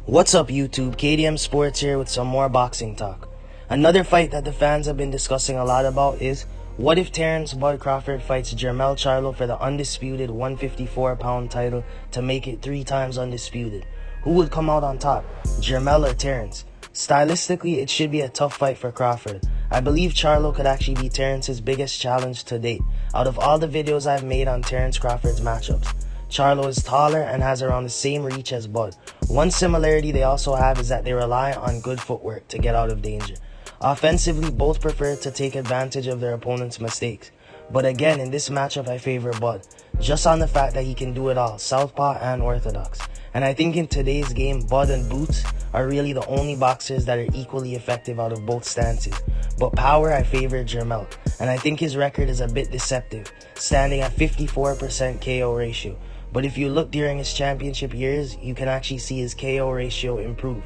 What's up YouTube, K.D.M Sports here with some more boxing talk. Another fight that the fans have been discussing a lot about is, what if Terence Bud Crawford fights Jermell Charlo for the undisputed 154-pound title to make it 3 times undisputed? Who would come out on top, Jermell or Terence? Stylistically, it should be a tough fight for Crawford. I believe Charlo could actually be Terence's biggest challenge to date. Out of all the videos I've made on Terence Crawford's matchups, Charlo is taller and has around the same reach as Bud. One similarity they also have is that they rely on good footwork to get out of danger. Offensively, both prefer to take advantage of their opponent's mistakes. But again, in this matchup, I favor Bud, just on the fact that he can do it all, southpaw and orthodox. And I think in today's game, Bud and Boots are really the only boxers that are equally effective out of both stances. But power, I favor Jermell, and I think his record is a bit deceptive, standing at 54% KO ratio. But if you look during his championship years, you can actually see his KO ratio improve.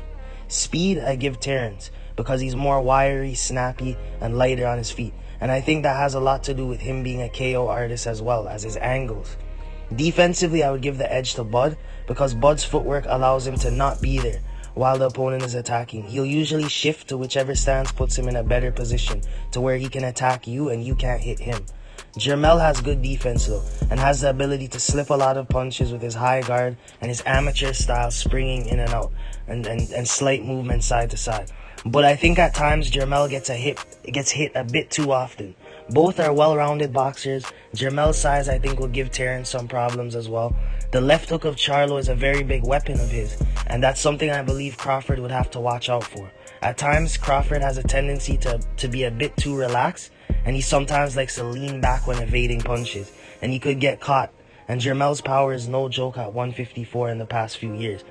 Speed, I give Terence, because he's more wiry, snappy, and lighter on his feet. And I think that has a lot to do with him being a KO artist as well as his angles. Defensively, I would give the edge to Bud, because Bud's footwork allows him to not be there while the opponent is attacking. He'll usually shift to whichever stance puts him in a better position to where he can attack you and you can't hit him. Jermell has good defense though, and has the ability to slip a lot of punches with his high guard and his amateur style springing in and out and slight movement side to side. But I think at times Jermell gets hit a bit too often. Both are well-rounded boxers. Jermell's size I think will give Terence some problems as well. The left hook of Charlo is a very big weapon of his, and that's something I believe Crawford would have to watch out for. At times, Crawford has a tendency to be a bit too relaxed, and he sometimes likes to lean back when evading punches, and he could get caught. And Jermell's power is no joke at 154 in the past few years.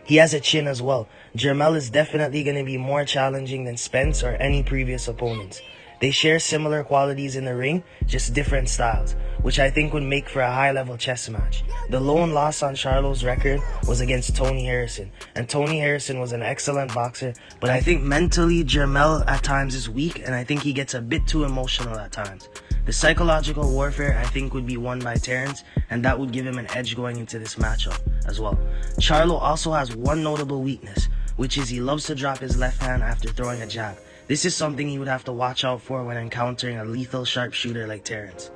He has a chin as well. Jermell is definitely going to be more challenging than Spence or any previous opponents. They share similar qualities in the ring, just different styles, which I think would make for a high-level chess match. The lone loss on Charlo's record was against Tony Harrison, and Tony Harrison was an excellent boxer, but I think mentally Jermell at times is weak, and I think he gets a bit too emotional at times. The psychological warfare I think would be won by Terence, and that would give him an edge going into this matchup as well. Charlo also has one notable weakness, which is he loves to drop his left hand after throwing a jab. This is something he would have to watch out for when encountering a lethal sharpshooter like Terence.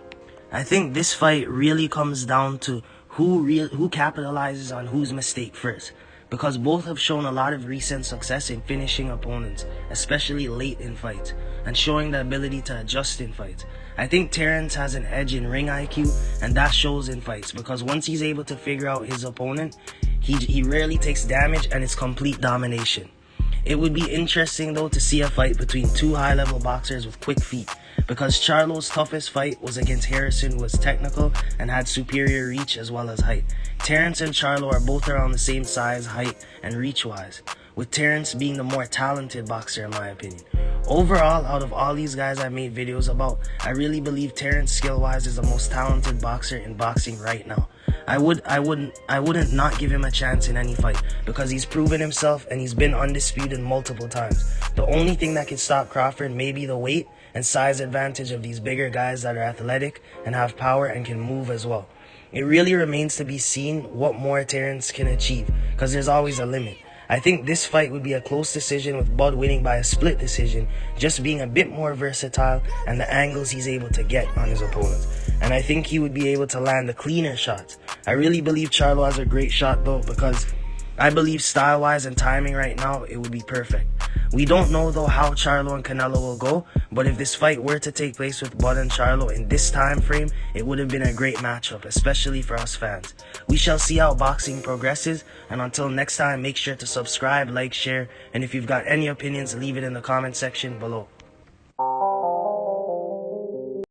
I think this fight really comes down to who capitalizes on whose mistake first, because both have shown a lot of recent success in finishing opponents, especially late in fights, and showing the ability to adjust in fights. I think Terence has an edge in ring IQ, and that shows in fights, because once he's able to figure out his opponent, he rarely takes damage and it's complete domination. It would be interesting though to see a fight between two high-level boxers with quick feet, because Charlo's toughest fight was against Harrison, who was technical and had superior reach as well as height. Terence and Charlo are both around the same size, height, and reach-wise, with Terence being the more talented boxer in my opinion. Overall, out of all these guys I made videos about, I really believe Terence skill-wise is the most talented boxer in boxing right now. I wouldn't not give him a chance in any fight, because he's proven himself and he's been undisputed multiple times. The only thing that can stop Crawford may be the weight and size advantage of these bigger guys that are athletic and have power and can move as well. It really remains to be seen what more Terence can achieve, because there's always a limit. I think this fight would be a close decision, with Bud winning by a split decision, just being a bit more versatile and the angles he's able to get on his opponents. And I think he would be able to land the cleaner shots. I really believe Charlo has a great shot though, because I believe style-wise and timing right now, it would be perfect. We don't know though how Charlo and Canelo will go, but if this fight were to take place with Bud and Charlo in this time frame, it would have been a great matchup, especially for us fans. We shall see how boxing progresses, and until next time, make sure to subscribe, like, share, and if you've got any opinions, leave it in the comment section below.